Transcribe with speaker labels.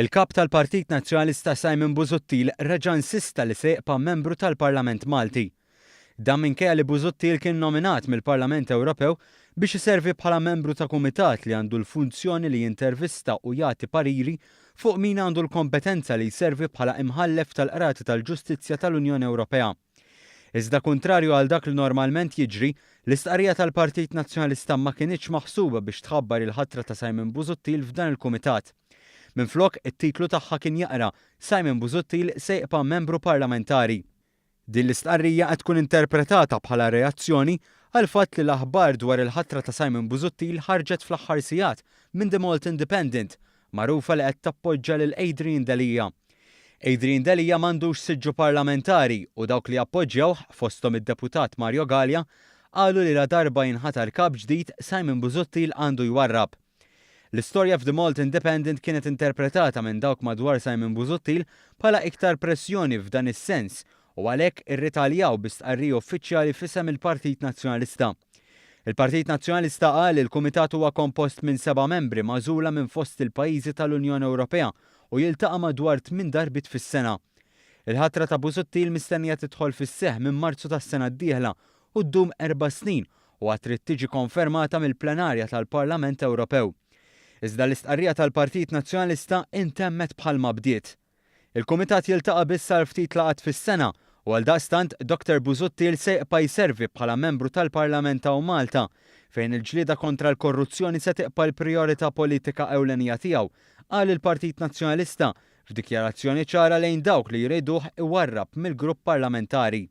Speaker 1: Il-kap tal-Partit Nazzjonalista Simon Busuttil reġa' insista li se jibqa' membru tal-Parlament Malti. Dan minkejja li Busuttil kien nominat mill-Parlament Ewropew biex iservi bħala membru ta' kumitat li għandu l-funzjoni li jintervista u jagħti pariri fuq min għandu l-kompetenza li jservi bħala imħallef tal-Qrati tal-Ġustizzja tal-Unjoni Ewropea. Iżda kontrarju għal dak li normalment jiġri, l-istqarrija tal-Partit Nazzjonalista ma kienitx maħsuba biex tħabbar il-ħatra ta' Simon Busuttil f'dan il-kumitat. Minflok it-titlu tagħha kien jaqra Simon Busuttil se jibqa' membru parlamentari. Din l-istqarrija qed tkun interpretata bħala reazzjoni għal fatt li l-aħbar dwar il-ħatra ta' Simon Busuttil ħarġet fl-aħħar sigħat minn The Malta Independent, magħrufa li qed tappoġġja lil Adrian Delija. Adrian Delija m'għandux siġġu parlamentari u dawk li appoġġjawh fosthom id-deputat Mario Gallia qalu li la darba jinħatar kap ġdid Simon Busuttil għandu jwarrab. L-istorja f'The Malta Independent kienet interpretata minn dawk madwar Simon Busuttil bħala iktar pressjoni f'dan is-sens u għalhekk irritaljaw b'istqarrija uffiċjali f'isem il-Partit Nazzjonalista. Il-Partit Nazzjonalista qal li l-Kumitat huwa kompost minn 7 membri magħżula minn fost il-pajjiżi tal-Unjoni Ewropea u jiltaqa' madwar 8 darbit fis-sena. Il-ħatra ta' Busuttil mistennija tidħol fis-seħħ minn Marzu tas-sena d-dieħla u ddum 4 snin u għad trid tiġi konfermata mill-plenarja tal-Parlament Ewropew. Iżda l-istqarrija tal-Partit Nazzjonalista intemmet bħalma bdiet. Il-Kumitat jiltaqa' biss għal ftit laqgħat fis-sena u għaldaqstant Dr. Busuttil se jibqa' jservi bħala membru tal-Parlament ta' Malta fejn il-ġlieda kontra l-korruzzjoni se tibqa' l-prijorità politika ewlenija tiegħu, qal il-Partit Nazzjonalista f'dikjarazzjoni ċara lejn dawk li jriduh iwarrab mill-grupp parlamentari.